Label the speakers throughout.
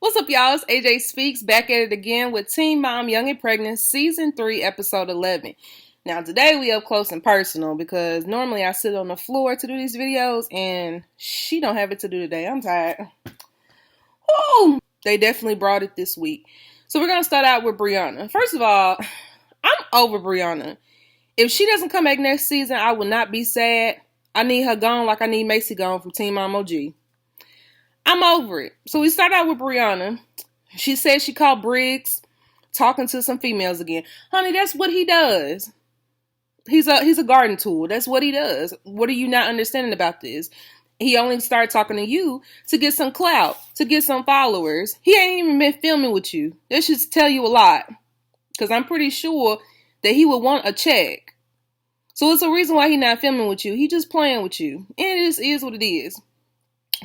Speaker 1: What's up, y'all? It's AJ Speaks back at it again with Teen Mom, Young and Pregnant, Season 3, Episode 11. Now, today we up close and personal because normally I sit on the floor to do these videos and she don't have it to do today. I'm tired. Woo! They definitely brought it this week. So we're going to start out with Brianna. First of all, I'm over Brianna. If she doesn't come back next season, I will not be sad. I need her gone like I need Macy gone from Teen Mom OG. I'm over it. So we start out with Brianna. She said she called Briggs talking to some females again. Honey, that's what he does. He's a garden tool. That's what he does. What are you not understanding about this? He only started talking to you to get some clout, to get some followers. He ain't even been filming with you. That should tell you a lot. Because I'm pretty sure that he would want a check. So it's a reason why he's not filming with you. He just playing with you. And it just is what it is.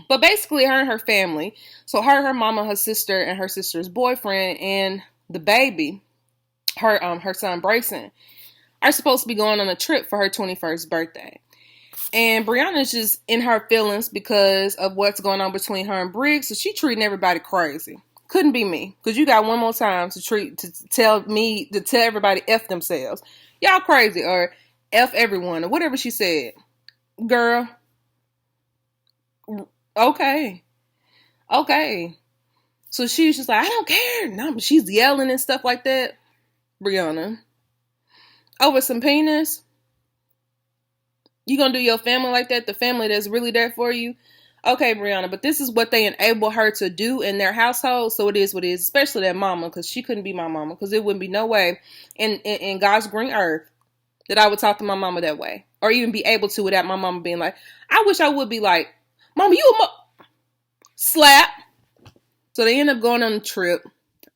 Speaker 1: But basically, her and her family, so her mama, her sister, and her sister's boyfriend, and the baby, her son Brayson, are supposed to be going on a trip for her 21st birthday. And Brianna's just in her feelings because of what's going on between her and Briggs, so she treating everybody crazy. Couldn't be me, because you got one more time to tell everybody F themselves. Y'all crazy, or F everyone, or whatever she said. Girl. Okay. So she was just like, I don't care. No, she's yelling and stuff like that. Brianna. Over some penis? You gonna do your family like that? The family that's really there for you? Okay, Brianna, but this is what they enable her to do in their household, so it is what it is. Especially that mama, because she couldn't be my mama, because it wouldn't be no way in God's green earth that I would talk to my mama that way. Or even be able to without my mama being like, I wish I would be like, Mama, you slap. So they end up going on the trip.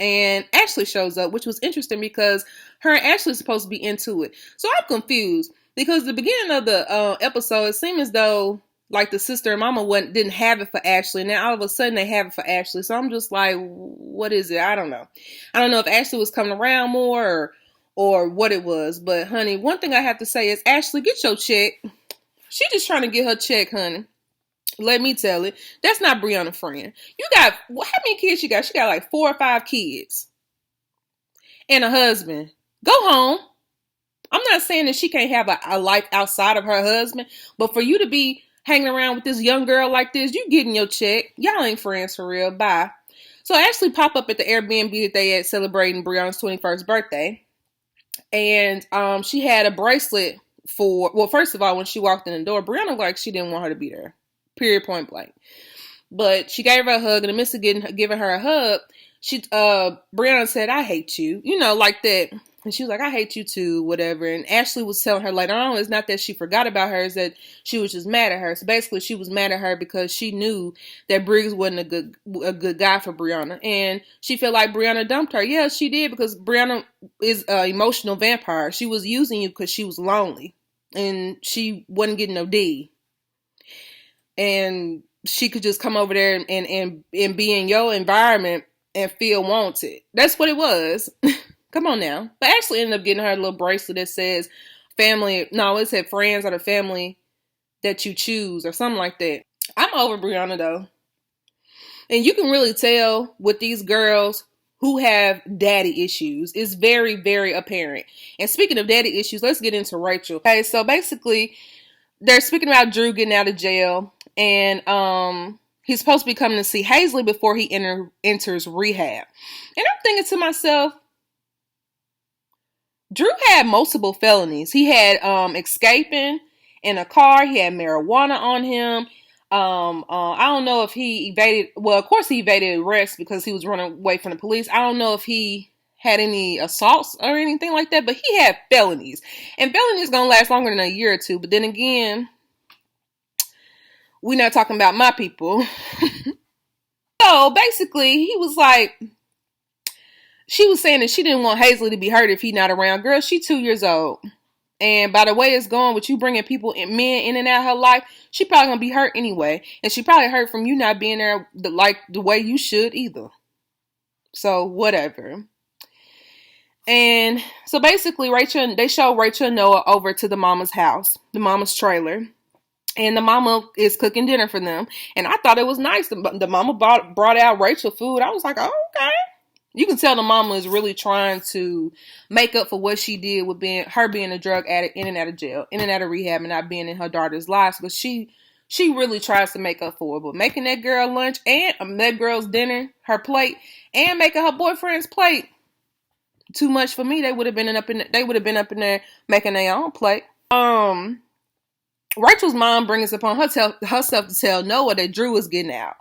Speaker 1: And Ashley shows up, which was interesting because her and Ashley are supposed to be into it. So I'm confused. Because the beginning of the episode, it seemed as though like the sister and mama didn't have it for Ashley. Now all of a sudden they have it for Ashley. So I'm just like, what is it? I don't know. I don't know if Ashley was coming around more or what it was. But honey, one thing I have to say is, Ashley, get your check. She just trying to get her check, honey. Let me tell it. That's not Brianna friend. You got, how many kids she got? She got like 4 or 5 kids. And a husband. Go home. I'm not saying that she can't have a life outside of her husband. But for you to be hanging around with this young girl like this, you getting your check. Y'all ain't friends for real. Bye. So I actually pop up at the Airbnb that they had celebrating Brianna's 21st birthday. And she had a bracelet for, well, first of all, when she walked in the door, Brianna like she didn't want her to be there. Period, point blank. But she gave her a hug, and in the midst of giving her a hug, Brianna said, I hate you. You know, like that. And she was like, I hate you too, whatever. And Ashley was telling her later on, it's not that she forgot about her, it's that she was just mad at her. So basically, she was mad at her because she knew that Briggs wasn't a good guy for Brianna. And she felt like Brianna dumped her. Yeah, she did, because Brianna is an emotional vampire. She was using you because she was lonely. And she wasn't getting no D. And she could just come over there and be in your environment and feel wanted. That's what it was. Come on now. But Ashley ended up getting her a little bracelet that says family. No, it said friends are the family that you choose or something like that. I'm over Brianna though. And you can really tell with these girls who have daddy issues. It's very, very apparent. And speaking of daddy issues, let's get into Rachel. Okay, so basically, they're speaking about Drew getting out of jail. And he's supposed to be coming to see Hazley before he enters rehab. And I'm thinking to myself, Drew had multiple felonies. He had escaping in a car. He had marijuana on him. I don't know if he evaded. Well, of course he evaded arrest because he was running away from the police. I don't know if he had any assaults or anything like that, but he had felonies. And felonies gonna last longer than a year or two. But then again, we're not talking about my people. So basically, he was like, she was saying that she didn't want Hazley to be hurt if he's not around. Girl, she's 2 years old. And by the way it's going with you bringing men in and out of her life, she probably going to be hurt anyway. And she probably hurt from you not being there like the way you should either. So, whatever. And so basically, they show Rachel and Noah over to the mama's house, the mama's trailer. and the mama is cooking dinner for them. And I thought it was nice. The mama brought out Rachel food. I was like, oh, okay. You can tell the mama is really trying to make up for what she did with being a drug addict, in and out of jail, in and out of rehab, and not being in her daughter's lives. But she really tries to make up for it. But making that girl lunch and that girl's dinner, her plate, and making her boyfriend's plate, too much for me. They would have been up in there making their own plate. Rachel's mom brings it upon herself to tell Noah that Drew was getting out.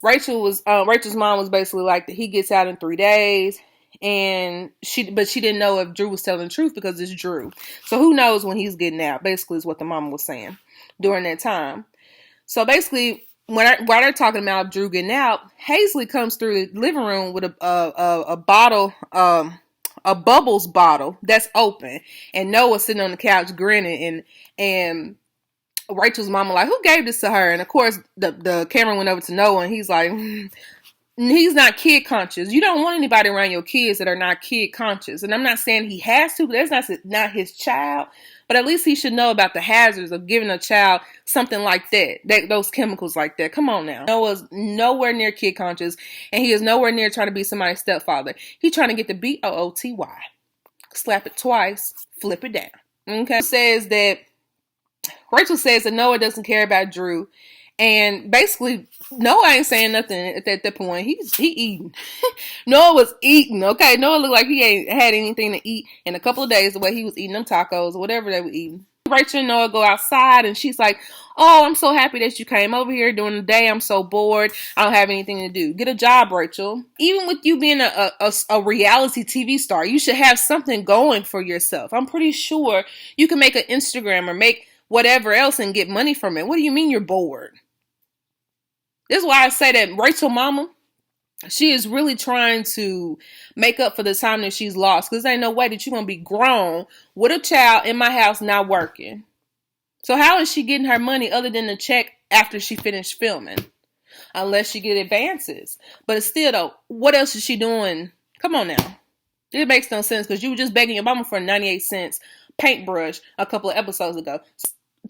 Speaker 1: Rachel's mom was basically like that he gets out in 3 days, and she didn't know if Drew was telling the truth because it's Drew. So who knows when he's getting out? Basically, is what the mama was saying during that time. So basically, while they're talking about Drew getting out, Hazley comes through the living room with a bottle, a Bubbles bottle that's open, and Noah's sitting on the couch grinning, and Rachel's mama like, who gave this to her? And of course, the camera went over to Noah, and he's like, he's not kid conscious. You don't want anybody around your kids that are not kid conscious. And I'm not saying he has to, but that's not his child. But at least he should know about the hazards of giving a child something like that, those chemicals like that. Come on now. Noah's nowhere near kid conscious, and he is nowhere near trying to be somebody's stepfather. He's trying to get the BOOTY. Slap it twice, flip it down. Okay. Rachel says that Noah doesn't care about Drew. And basically, Noah ain't saying nothing at that point. He eating. Noah was eating, okay? Noah looked like he ain't had anything to eat in a couple of days, the way he was eating them tacos or whatever they were eating. Rachel and Noah go outside, and she's like, oh, I'm so happy that you came over here during the day. I'm so bored. I don't have anything to do. Get a job, Rachel. Even with you being a reality TV star, you should have something going for yourself. I'm pretty sure you can make an Instagram or make whatever else and get money from it. What do you mean you're bored? This is why I say that Rachel mama, she is really trying to make up for the time that she's lost. Because there ain't no way that you're going to be grown with a child in my house not working. So how is she getting her money other than the check after she finished filming? Unless she get advances. But still though, what else is she doing? Come on now. It makes no sense because you were just begging your mama for a 98-cent paintbrush a couple of episodes ago.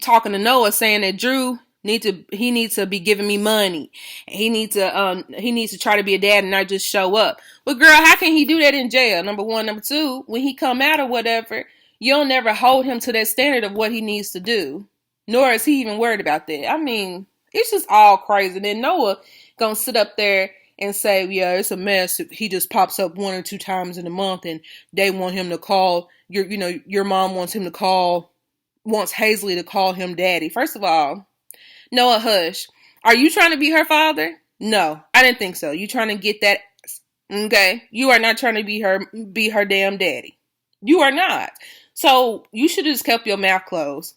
Speaker 1: Talking to Noah saying that Drew he needs to be giving me money. He needs to try to be a dad and not just show up. But girl, how can he do that in jail? Number one. Number two, when he come out or whatever, you'll never hold him to that standard of what he needs to do. Nor is he even worried about that. I mean, it's just all crazy. And then Noah gonna sit up there and say, yeah, it's a mess. He just pops up 1 or 2 times in a month and they want him to call your mom wants Hazley to call him daddy. First of all, Noah, hush. Are you trying to be her father? No, I didn't think so. You trying to get that? Okay. You are not trying to be her damn daddy. You are not. So you should have just kept your mouth closed.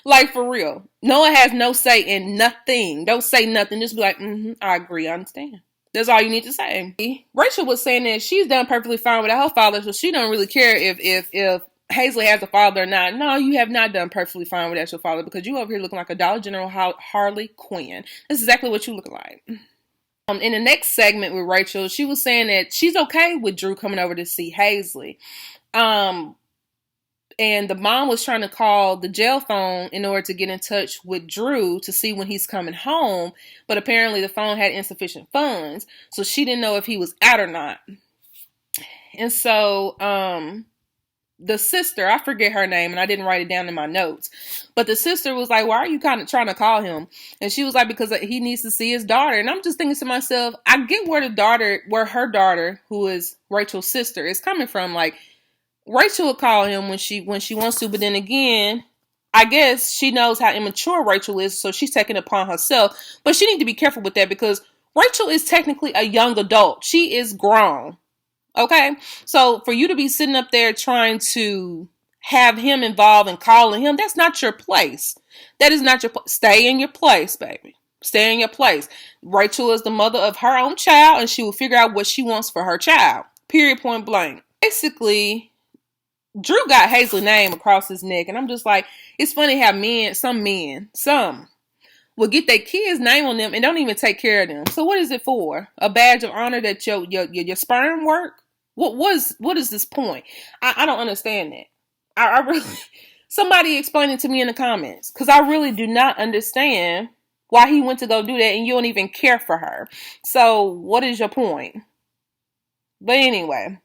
Speaker 1: Like for real. Noah has no say in nothing. Don't say nothing. Just be like, I agree. I understand. That's all you need to say. Rachel was saying that she's done perfectly fine without her father, so she don't really care if Hazley has a father or not. No, you have not done perfectly fine without your father because you over here looking like a Dollar General Harley Quinn. That's exactly what you look like. In the next segment with Rachel, she was saying that she's okay with Drew coming over to see Hazley. And the mom was trying to call the jail phone in order to get in touch with Drew to see when he's coming home. But apparently the phone had insufficient funds. So she didn't know if he was out or not. And so the sister, I forget her name and I didn't write it down in my notes. But the sister was like, why are you kind of trying to call him? And she was like, because he needs to see his daughter. And I'm just thinking to myself, I get where her daughter, who is Rachel's sister, is coming from. Like, Rachel will call him when she wants to, but then again, I guess she knows how immature Rachel is, so she's taking it upon herself. But she needs to be careful with that because Rachel is technically a young adult. She is grown. Okay? So for you to be sitting up there trying to have him involved and calling him, that's not your place. That is not your place. Stay in your place, baby. Stay in your place. Rachel is the mother of her own child, and she will figure out what she wants for her child. Period, point blank. Basically, Drew got Hazley's name across his neck, and I'm just like, it's funny how some will get their kids' name on them and don't even take care of them. So what is it for? A badge of honor that your sperm work? What is this point? I don't understand that. I really, Somebody explain it to me in the comments, because I really do not understand why he went to go do that and you don't even care for her. So what is your point? But anyway,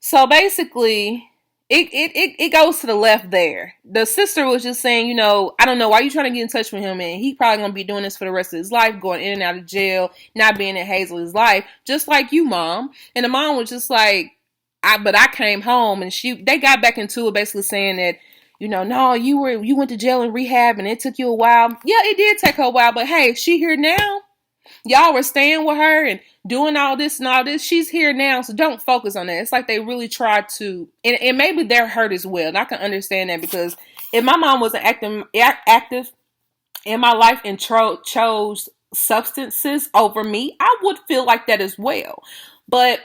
Speaker 1: so basically, it goes to the left there. The sister was just saying, you know, I don't know why you trying to get in touch with him, and he probably gonna be doing this for the rest of his life, going in and out of jail, not being in Hazel's life, just like you, mom. And the mom was just like, I came home, and they got back into it, basically saying that, you know, no, you went to jail and rehab, and it took you a while. Yeah, it did take her a while, but hey, she here now. Y'all were staying with her and doing all this and all this. She's here now, so don't focus on that. It's like they really tried to, and maybe they're hurt as well. And I can understand that, because if my mom wasn't active in my life and chose substances over me, I would feel like that as well. But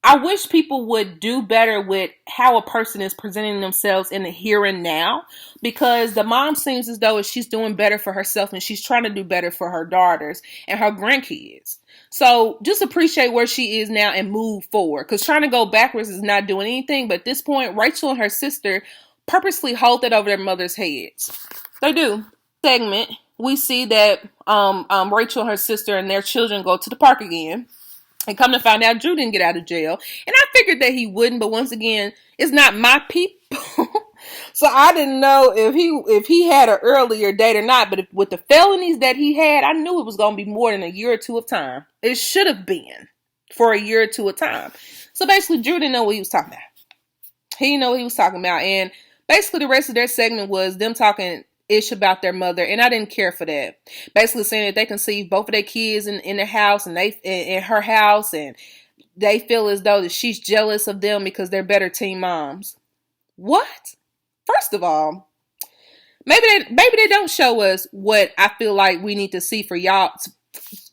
Speaker 1: I wish people would do better with how a person is presenting themselves in the here and now, because the mom seems as though she's doing better for herself and she's trying to do better for her daughters and her grandkids. So just appreciate where she is now and move forward, because trying to go backwards is not doing anything. But at this point, Rachel and her sister purposely hold that over their mother's heads. They do. Segment, we see that Rachel and her sister and their children go to the park again. And come to find out, Drew didn't get out of jail. And I figured that he wouldn't, but once again, it's not my people. So I didn't know if he had an earlier date or not. But with the felonies that he had, I knew it was going to be more than a year or two of time. It should have been for a year or two of time. So basically, Drew didn't know what he was talking about. He didn't know what he was talking about. And basically, the rest of their segment was them talking ish about their mother, and I didn't care for that. Basically saying that they conceived both of their kids in their house, and they in her house, and they feel as though that she's jealous of them because they're better teen moms. What? First of all, maybe they don't show us what I feel like we need to see for y'all,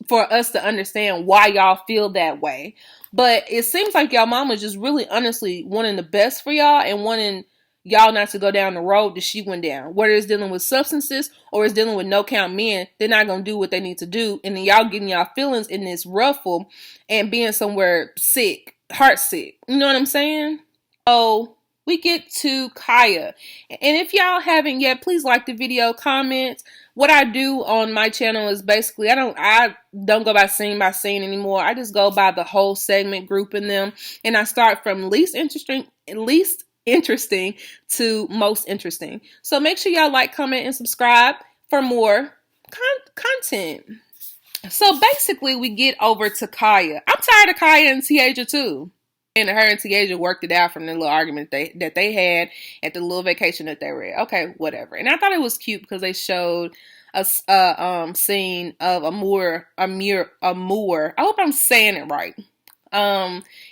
Speaker 1: for us to understand why y'all feel that way. But it seems like y'all mama just really honestly wanting the best for y'all and wanting y'all not to go down the road that she went down. Whether it's dealing with substances or it's dealing with no count men, they're not going to do what they need to do. And then y'all getting y'all feelings in this ruffle and being somewhere sick, heart sick. You know what I'm saying? So we get to Kaya. And if y'all haven't yet, please like the video, comment. What I do on my channel is basically, I don't go by scene anymore. I just go by the whole segment, grouping them. And I start from least interesting to most interesting. So make sure y'all like, comment, and subscribe for more content. So basically, we get over to Kaya. I'm tired of Kaya and Tiaja too. And her and Tiaja worked it out from the little argument that they had at the little vacation that they were at. Okay, whatever. And I thought it was cute because they showed a scene of Amur. I hope I'm saying it right.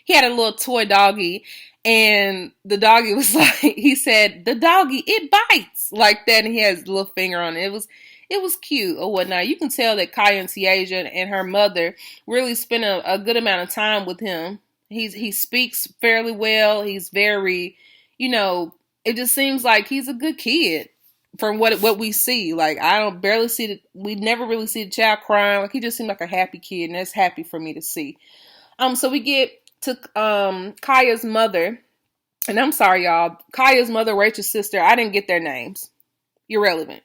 Speaker 1: He had a little toy doggy, and the doggy was like, he said, the doggy, it bites like that, and he has a little finger on it. It was cute or whatnot. You can tell that Kaya and Tiaja and her mother really spent a good amount of time with him. He speaks fairly well. He's very, it just seems like he's a good kid from what we see. Like, we never really see the child crying. Like, he just seemed like a happy kid, and that's happy for me to see. So we get to Kaya's mother, and I'm sorry, y'all. Kaya's mother, Rachel's sister, I didn't get their names. Irrelevant.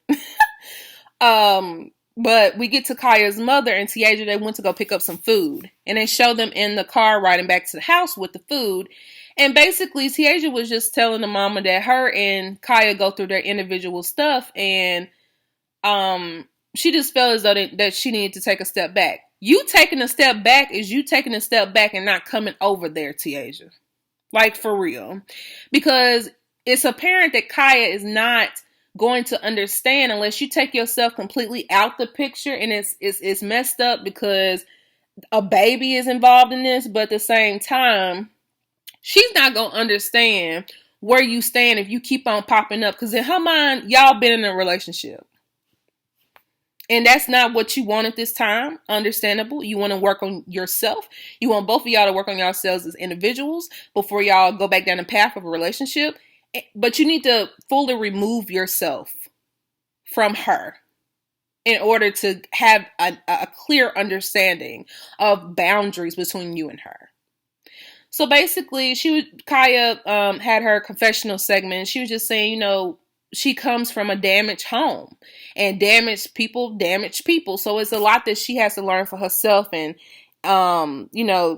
Speaker 1: But we get to Kaya's mother and Tiaja. They went to go pick up some food, and they show them in the car riding back to the house with the food. And basically, Tiaja was just telling the mama that her and Kaya go through their individual stuff, and she just felt as though that she needed to take a step back. You taking a step back is you taking a step back and not coming over there, Tiaja. Like, for real. Because it's apparent that Kaya is not going to understand unless you take yourself completely out the picture, and it's messed up because a baby is involved in this, but at the same time, she's not going to understand where you stand if you keep on popping up, because in her mind, y'all been in a relationship. And that's not what you want at this time. Understandable. You want to work on yourself. You want both of y'all to work on yourselves as individuals before y'all go back down the path of a relationship. But you need to fully remove yourself from her in order to have a clear understanding of boundaries between you and her. So basically, Kaya had her confessional segment. She was just saying, she comes from a damaged home, and damaged people damage people. So it's a lot that she has to learn for herself and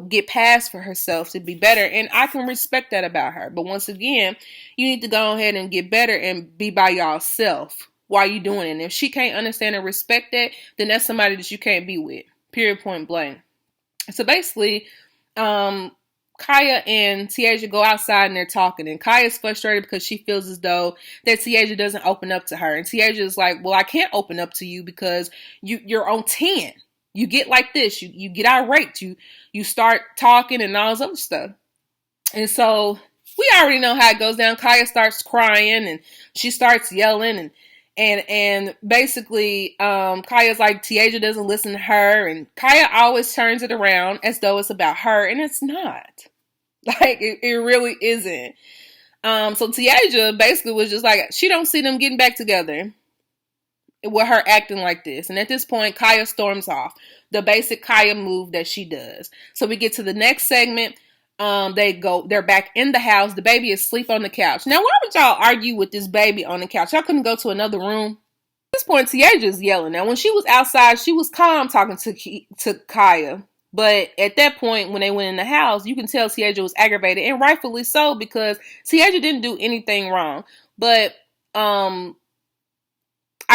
Speaker 1: get past for herself to be better. And I can respect that about her. But once again, you need to go ahead and get better and be by yourself while you're doing it. And if she can't understand and respect that, then that's somebody that you can't be with. Period, point blank. So basically, Kaya and Tiaja go outside and they're talking, and Kaya's frustrated because she feels as though that Tiaja doesn't open up to her, and Tiaja is like, well, I can't open up to you because you're on 10. You get like this, you get irate, you start talking and all this other stuff. And so we already know how it goes down. Kaya starts crying and she starts yelling, and basically Kaya's like, Tiaja doesn't listen to her, and Kaya always turns it around as though it's about her, and it's not. Like, it really isn't. So Tiaja basically was just like, she don't see them getting back together with her acting like this. And at this point, Kaya storms off. The basic Kaya move that she does. So we get to the next segment. They're back in the house. The baby is asleep on the couch. Now, why would y'all argue with this baby on the couch? Y'all couldn't go to another room? At this point, Tiaja is yelling. Now, when she was outside, she was calm talking to Kaya. But at that point, when they went in the house, you can tell Tiaja was aggravated, and rightfully so, because Tiaja didn't do anything wrong. But I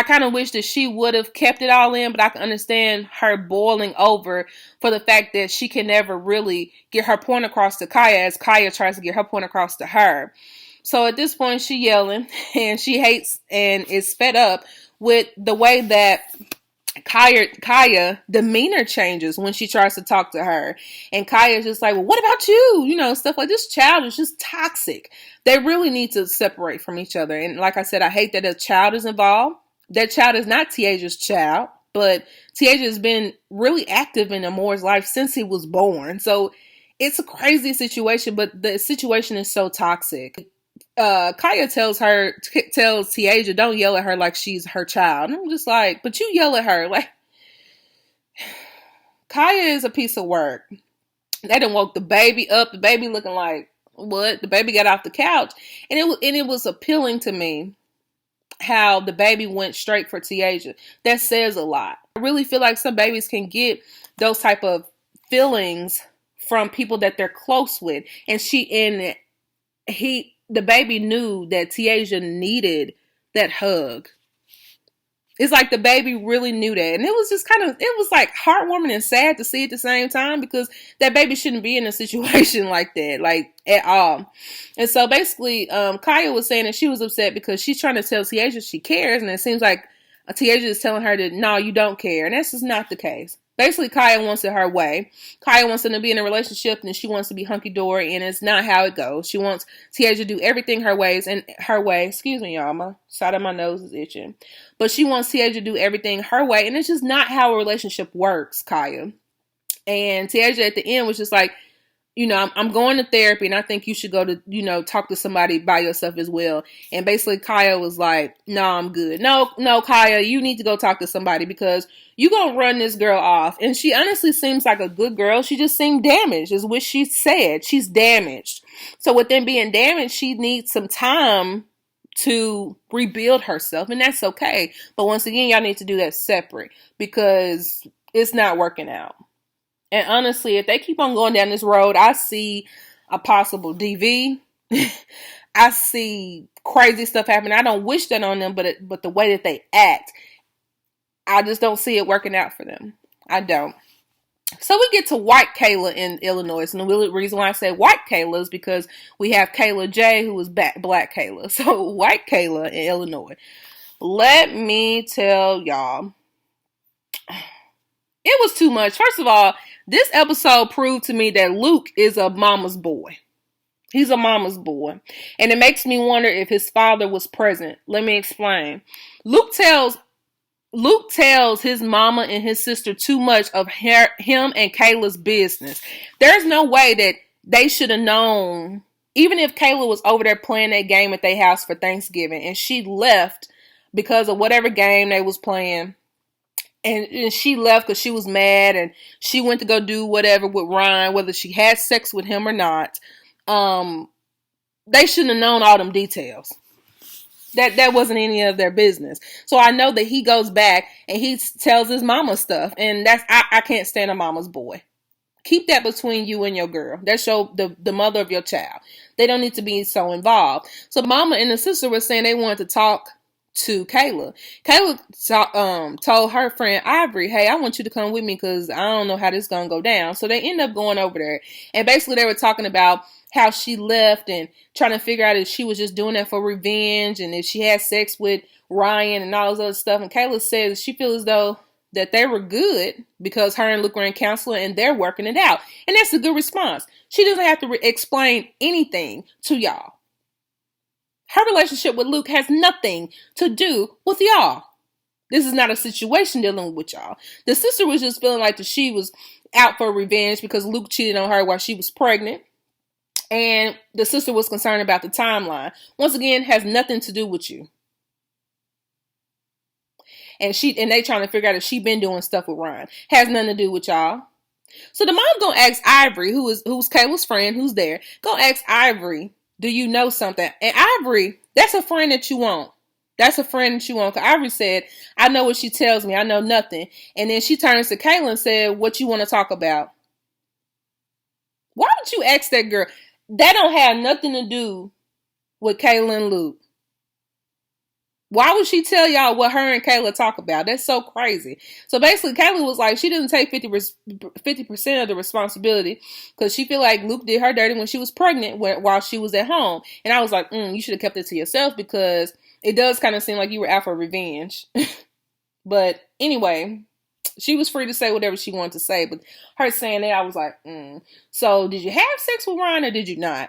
Speaker 1: kind of wish that she would have kept it all in, but I can understand her boiling over for the fact that she can never really get her point across to Kaya as Kaya tries to get her point across to her. So at this point, she yelling, and she hates and is fed up with the way that Kaya demeanor changes when she tries to talk to her. And Kaya's just like, well, what about you? Stuff like this. Child is just toxic. They really need to separate from each other. And like I said, I hate that a child is involved. That child is not Tiaja's child, but Tiaja has been really active in Amor's life since he was born. So it's a crazy situation, but the situation is so toxic. Kaya tells Tiaja, don't yell at her like she's her child. And I'm just like, but you yell at her. Like, Kaya is a piece of work. They done woke the baby up. The baby looking like, what? The baby got off the couch. And it was appealing to me how the baby went straight for Tiaja. That says a lot. I really feel like some babies can get those type of feelings from people that they're close with. And the baby knew that Tiaja needed that hug. It's like the baby really knew that. And it was just it was like heartwarming and sad to see at the same time, because that baby shouldn't be in a situation like that, like at all. And so basically, Kaya was saying that she was upset because she's trying to tell Tiaja she cares. And it seems like Tiaja is telling her that, no, you don't care. And that's just not the case. Basically, Kaya wants it her way. Kaya wants them to be in a relationship, and she wants to be hunky-dory, and it's not how it goes. She wants Tiaja to do everything her way. Excuse me, y'all. My side of my nose is itching. But she wants Tiaja to do everything her way, and it's just not how a relationship works, Kaya. And Tiaja at the end was just like, I'm going to therapy, and I think you should go to, talk to somebody by yourself as well. And basically, Kaya was like, no, I'm good. No, Kaya, you need to go talk to somebody, because you going to run this girl off. And she honestly seems like a good girl. She just seemed damaged, is what she said. She's damaged. So with them being damaged, she needs some time to rebuild herself, and that's okay. But once again, y'all need to do that separate, because it's not working out. And honestly, if they keep on going down this road, I see a possible DV. I see crazy stuff happen. I don't wish that on them, but the way that they act, I just don't see it working out for them. I don't. So we get to white Kayla in Illinois. And the reason why I say white Kayla is because we have Kayla J, who is black Kayla. So white Kayla in Illinois. Let me tell y'all, it was too much. First of all, this episode proved to me that Luke is a mama's boy. He's a mama's boy. And it makes me wonder if his father was present. Let me explain. Luke tells his mama and his sister too much of him and Kayla's business. There's no way that they should have known, even if Kayla was over there playing that game at their house for Thanksgiving and she left because of whatever game they was playing, and she left because she was mad, and she went to go do whatever with Ryan, whether she had sex with him or not. They shouldn't have known all them details. That wasn't any of their business. So I know that he goes back and he tells his mama stuff, and that's I can't stand a mama's boy. Keep that between you and your girl. That's the mother of your child. They don't need to be so involved. So mama and the sister were saying they wanted to talk to Kayla. Kayla told her friend Ivory, hey, I want you to come with me because I don't know how this is going to go down. So they end up going over there. And basically they were talking about how she left and trying to figure out if she was just doing that for revenge and if she had sex with Ryan and all this other stuff. And Kayla says she feels as though that they were good because her and Luke were in counseling and they're working it out. And that's a good response. She doesn't have to explain anything to y'all. Her relationship with Luke has nothing to do with y'all. This is not a situation dealing with y'all. The sister was just feeling like that she was out for revenge because Luke cheated on her while she was pregnant. And the sister was concerned about the timeline. Once again, has nothing to do with you. And they trying to figure out if she been doing stuff with Ryan. Has nothing to do with y'all. So the mom gonna ask Ivory, who's Kayla's friend, who's there, gonna ask Ivory, do you know something? And Ivory, that's a friend that you want. That's a friend that you want. Because Ivory said, I know what she tells me. I know nothing. And then she turns to Kayla and said, what you want to talk about? Why would you ask that girl? That don't have nothing to do with Kayla and Luke. Why would she tell y'all what her and Kayla talk about? That's so crazy. So basically, Kayla was like, she didn't take 50% of the responsibility because she feel like Luke did her dirty when she was pregnant while she was at home. And I was like, you should have kept it to yourself because it does kind of seem like you were out for revenge. But anyway, she was free to say whatever she wanted to say. But her saying that, I was like, So did you have sex with Ryan or did you not?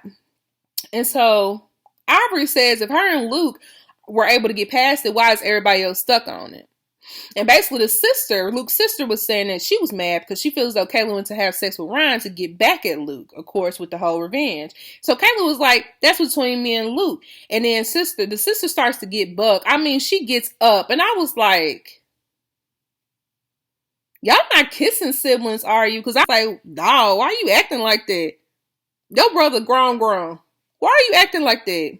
Speaker 1: And so Ivory says if her and Luke were able to get past it, why is everybody else stuck on it? And basically Luke's sister was saying that she was mad because she feels as though Kayla went to have sex with Ryan to get back at Luke, of course, with the whole revenge. So Kayla was like, that's between me and Luke. And then the sister starts to get bucked. I mean, she gets up and I was like, y'all not kissing siblings, are you? Because I was like, no, why are you acting like that? Your brother grown. Why are you acting like that?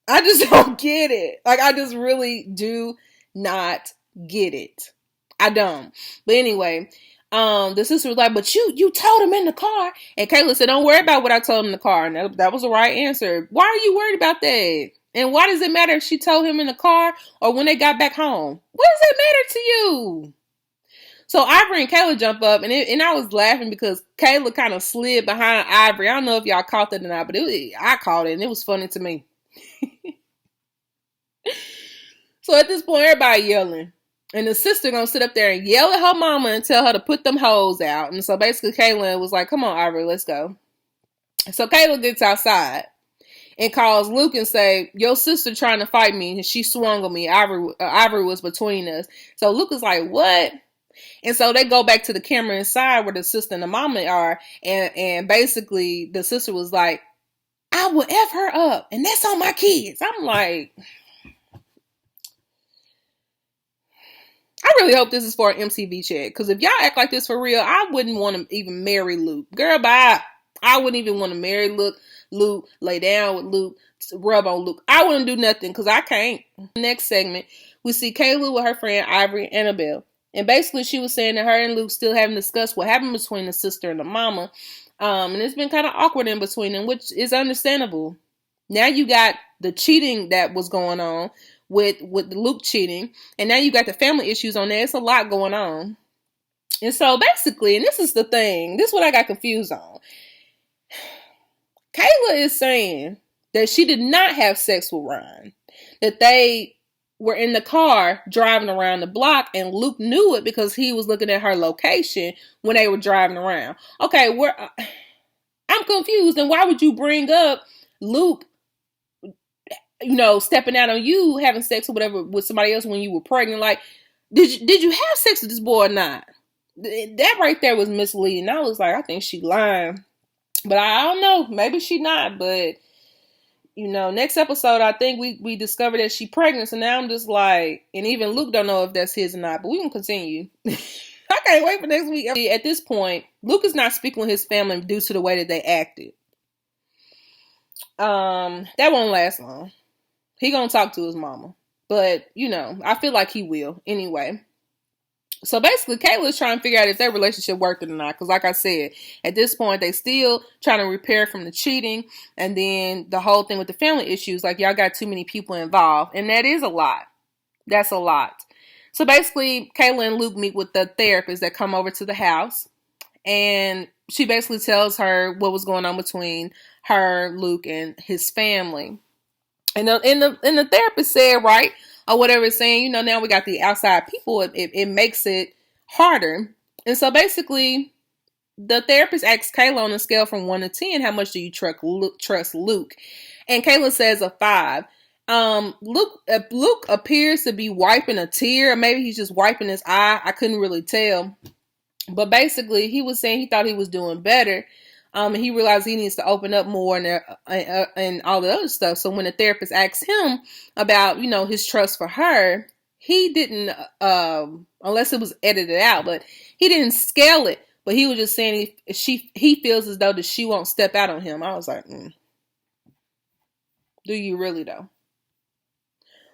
Speaker 1: I just don't get it. Like, I just really do not get it. I don't. But anyway, the sister was like, but you told him in the car. And Kayla said, don't worry about what I told him in the car. And that was the right answer. Why are you worried about that? And why does it matter if she told him in the car or when they got back home? What does that matter to you? So Ivory and Kayla jump up, and I was laughing because Kayla kind of slid behind Ivory. I don't know if y'all caught that or not, but I caught it, and it was funny to me. So at this point, everybody yelling. And the sister gonna sit up there and yell at her mama and tell her to put them hoes out. And so basically Kayla was like, come on, Ivory, let's go. So Kayla gets outside and calls Luke and say, your sister trying to fight me, and she swung on me. Ivory was between us. So Luke is like, what? And so they go back to the camera inside where the sister and the mama are. And basically the sister was like, I will F her up. And that's on my kids. I'm like, I really hope this is for an MTV check. Because if y'all act like this for real, I wouldn't want to even marry Luke. Girl, bye. I wouldn't even want to marry Luke, lay down with Luke, rub on Luke. I wouldn't do nothing because I can't. Next segment, we see Kayla with her friend Ivory and Annabelle. And basically she was saying that her and Luke still haven't discussed what happened between the sister and the mama. And it's been kind of awkward in between them, which is understandable. Now you got the cheating that was going on with Luke cheating. And now you got the family issues on there. It's a lot going on. And so basically, and this is the thing, this is what I got confused on. Kayla is saying that she did not have sex with Ryan. That they were in the car driving around the block and Luke knew it because he was looking at her location when they were driving around. Okay, I'm confused. And why would you bring up Luke, stepping out on you, having sex or whatever with somebody else when you were pregnant? Like, did you have sex with this boy or not? That right there was misleading. I was like, I think she lying. But I don't know. Maybe she not. But, next episode, I think we discovered that she's pregnant. So now I'm just like, and even Luke don't know if that's his or not, but we can continue. I can't wait for next week. At this point, Luke is not speaking with his family due to the way that they acted. That won't last long. He gonna talk to his mama. But, I feel like he will anyway. So basically, Kayla's trying to figure out if their relationship worked or not. Because like I said, at this point, they still trying to repair from the cheating. And then the whole thing with the family issues. Like, y'all got too many people involved. And that is a lot. That's a lot. So basically, Kayla and Luke meet with the therapist that come over to the house. And she basically tells her what was going on between her, Luke, and his family. And the therapist said, right, or whatever it's saying, now we got the outside people. It makes it harder. And so basically, the therapist asks Kayla on a scale from 1 to 10, how much do you trust Luke? And Kayla says a 5. Luke appears to be wiping a tear. Or maybe he's just wiping his eye. I couldn't really tell. But basically, he was saying he thought he was doing better. And he realized he needs to open up more and all the other stuff. So when the therapist asked him about, his trust for her, he didn't, unless it was edited out, but he didn't scale it. But he was just saying he feels as though that she won't step out on him. I was like, do you really though?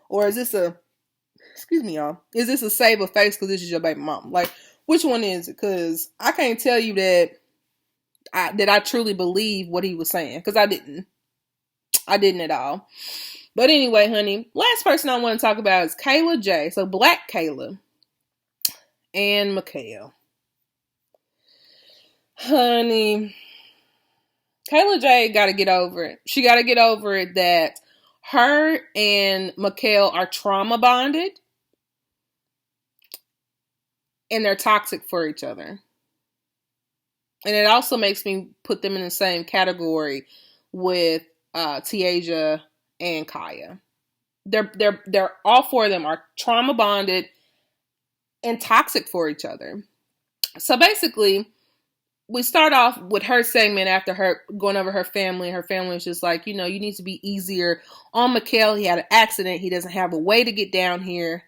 Speaker 1: Or is this excuse me, y'all, is this a save a face because this is your baby mom? Like, which one is it? Because I can't tell you that I truly believe what he was saying, because I didn't at all. But anyway, honey, last person I want to talk about is Kayla J. So Black Kayla and Mikhail. Honey, Kayla J got to get over it. She got to get over it that her and Mikhail are trauma bonded and they're toxic for each other. And it also makes me put them in the same category with Tiaja and Kaya. They're all four of them are trauma bonded and toxic for each other. So basically, we start off with her segment after her going over her family. Her family is just like, you need to be easier on Mikhail. He had an accident. He doesn't have a way to get down here.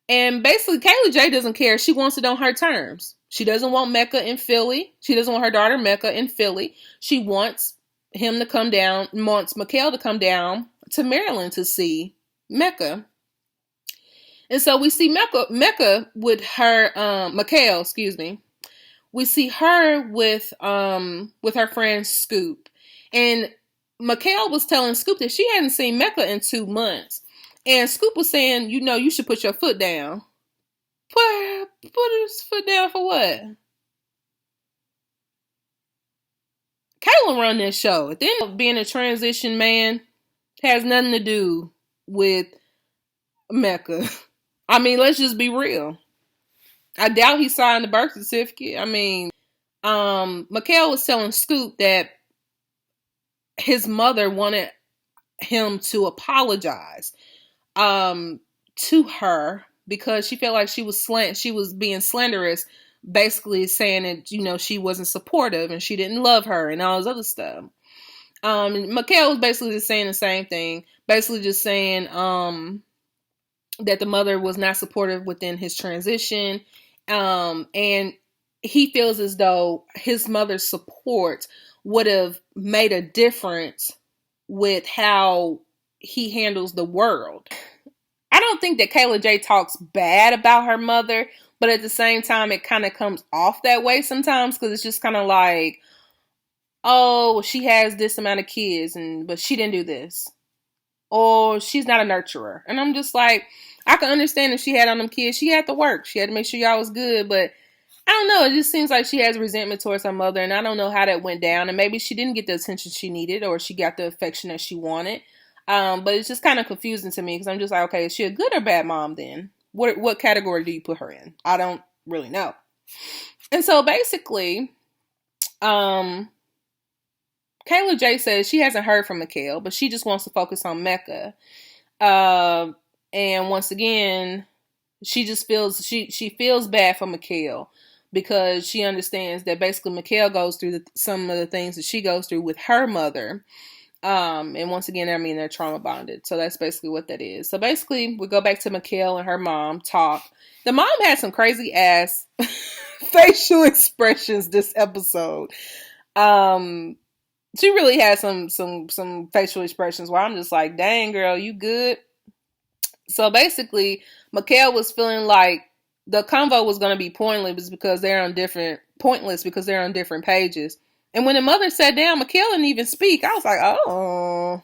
Speaker 1: And basically, Kayla J doesn't care. She wants it on her terms. She doesn't want Mecca in Philly. She doesn't want her daughter Mecca in Philly. She wants him to come down, wants Mikhail to come down to Maryland to see Mecca. And so we see Mecca with her, Mikhail, excuse me. We see her with her friend Scoop. And Mikhail was telling Scoop that she hadn't seen Mecca in 2 months. And Scoop was saying, you should put your foot down. Put his foot down for what? Kayla run this show. At the end of being a transition man has nothing to do with Mecca. I mean, let's just be real. I doubt he signed the birth certificate. I mean, Mikhail was telling Scoop that his mother wanted him to apologize to her because she felt like she was being slanderous, basically saying that, she wasn't supportive and she didn't love her and all this other stuff. Mikhail was basically just saying the same thing, basically just saying that the mother was not supportive within his transition, and he feels as though his mother's support would have made a difference with how he handles the world. I don't think that Kayla J talks bad about her mother, but at the same time, it kind of comes off that way sometimes because it's just kind of like, oh, she has this amount of kids, but she didn't do this. Or she's not a nurturer. And I'm just like, I can understand if she had on them kids. She had to work. She had to make sure y'all was good. But I don't know. It just seems like she has resentment towards her mother. And I don't know how that went down. And maybe she didn't get the attention she needed or she got the affection that she wanted. But it's just kind of confusing to me because I'm just like, okay, is she a good or bad mom then? What category do you put her in? I don't really know. And so basically, Kayla J says she hasn't heard from Mikhail, but she just wants to focus on Mecca. And once again, she just feels she feels bad for Mikhail because she understands that basically Mikhail goes through some of the things that she goes through with her mother. And once again, I mean, they're trauma bonded. So that's basically what that is. So basically, we go back to Mikhail and her mom talk. The mom had some crazy ass facial expressions this episode. She really had some facial expressions where I'm just like, dang girl, you good? So basically, Mikhail was feeling like the convo was going to be pointless because they're on different pages. And when the mother sat down, Mikhail didn't even speak. I was like, oh,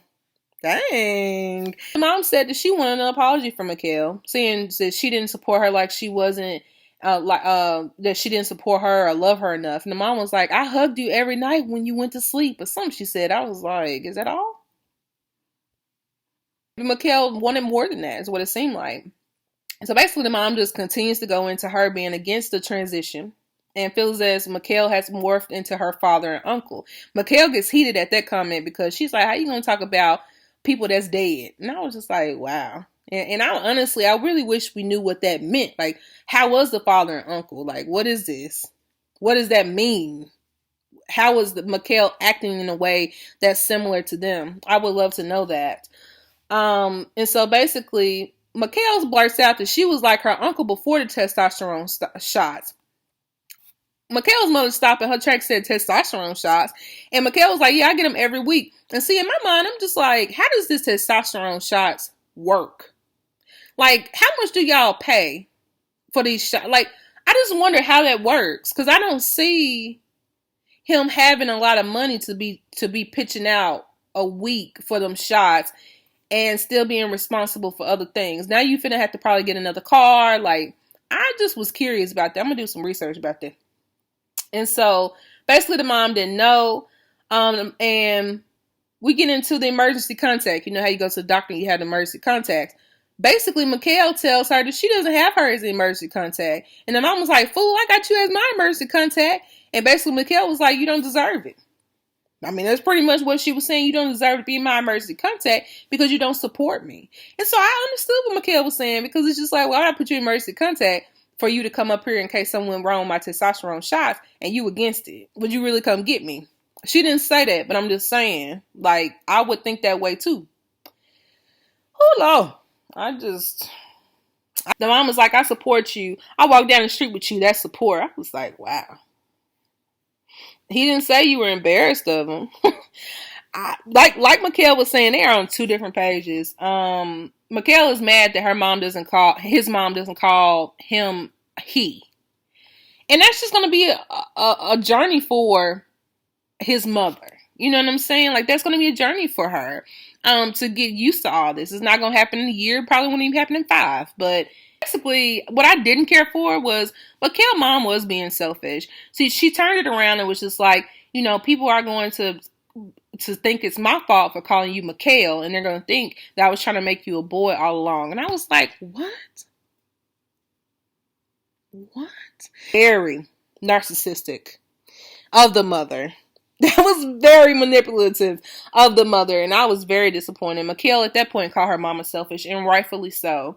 Speaker 1: dang. The mom said that she wanted an apology from Mikhail, saying that she didn't support her like she wasn't, that she didn't support her or love her enough. And the mom was like, I hugged you every night when you went to sleep, or something she said. I was like, is that all? Mikhail wanted more than that, is what it seemed like. So basically, the mom just continues to go into her being against the transition and feels as Mikhail has morphed into her father and uncle. Mikhail gets heated at that comment because she's like, how you going to talk about people that's dead? And I was just like, wow. And I really wish we knew what that meant. Like, how was the father and uncle? Like, what is this? What does that mean? How was Mikhail acting in a way that's similar to them? I would love to know that. And so basically, Mikhail blurts out that she was like her uncle before the testosterone shots. Mikhail's mother stopped in her track, said testosterone shots. And Mikhail was like, yeah, I get them every week. And see, in my mind, I'm just like, how does this testosterone shots work? Like, how much do y'all pay for these shots? Like, I just wonder how that works. Because I don't see him having a lot of money to be pitching out a week for them shots and still being responsible for other things. Now you finna have to probably get another car. Like, I just was curious about that. I'm gonna do some research about that. And so basically the mom didn't know. And we get into the emergency contact. You know how you go to the doctor and you have the emergency contact. Basically, Mikhail tells her that she doesn't have her as an emergency contact. And the mom was like, fool, I got you as my emergency contact. And basically Mikhail was like, you don't deserve it. I mean, that's pretty much what she was saying. You don't deserve to be my emergency contact because you don't support me. And so I understood what Mikhail was saying, because it's just like, well, I put you in emergency contact for you to come up here in case something went wrong with my testosterone shots and you against it. Would you really come get me? She didn't say that, but I'm just saying, like, I would think that way too. Oh, Lord. The mom was like, I support you. I walk down the street with you. That's support. I was like, wow. He didn't say you were embarrassed of him. Like Mikhail was saying, they are on two different pages. Mikhail is mad that his mom doesn't call him he. And that's just going to be a journey for his mother. You know what I'm saying? Like, that's going to be a journey for her to get used to all this. It's not going to happen in a year. Probably won't even happen in 5. But basically, what I didn't care for was Mikhail's mom was being selfish. See, she turned it around and was just like, you know, people are going to think it's my fault for calling you Mikhail, and they're going to think that I was trying to make you a boy all along. And I was like, what? Very narcissistic of the mother. That was very manipulative of the mother, and I was very disappointed. Mikhail at that point called her mama selfish, and rightfully so.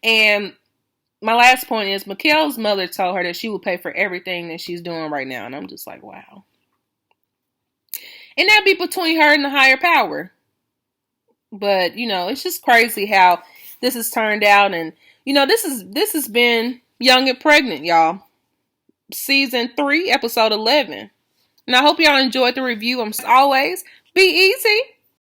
Speaker 1: And my last point is, Mikhail's mother told her that she would pay for everything that she's doing right now, and I'm just like, wow. And that'd be between her and the higher power. But, you know, it's just crazy how this has turned out, and, you know, this has been Young and Pregnant, y'all. Season 3, episode 11. And I hope y'all enjoyed the review. As always, be easy.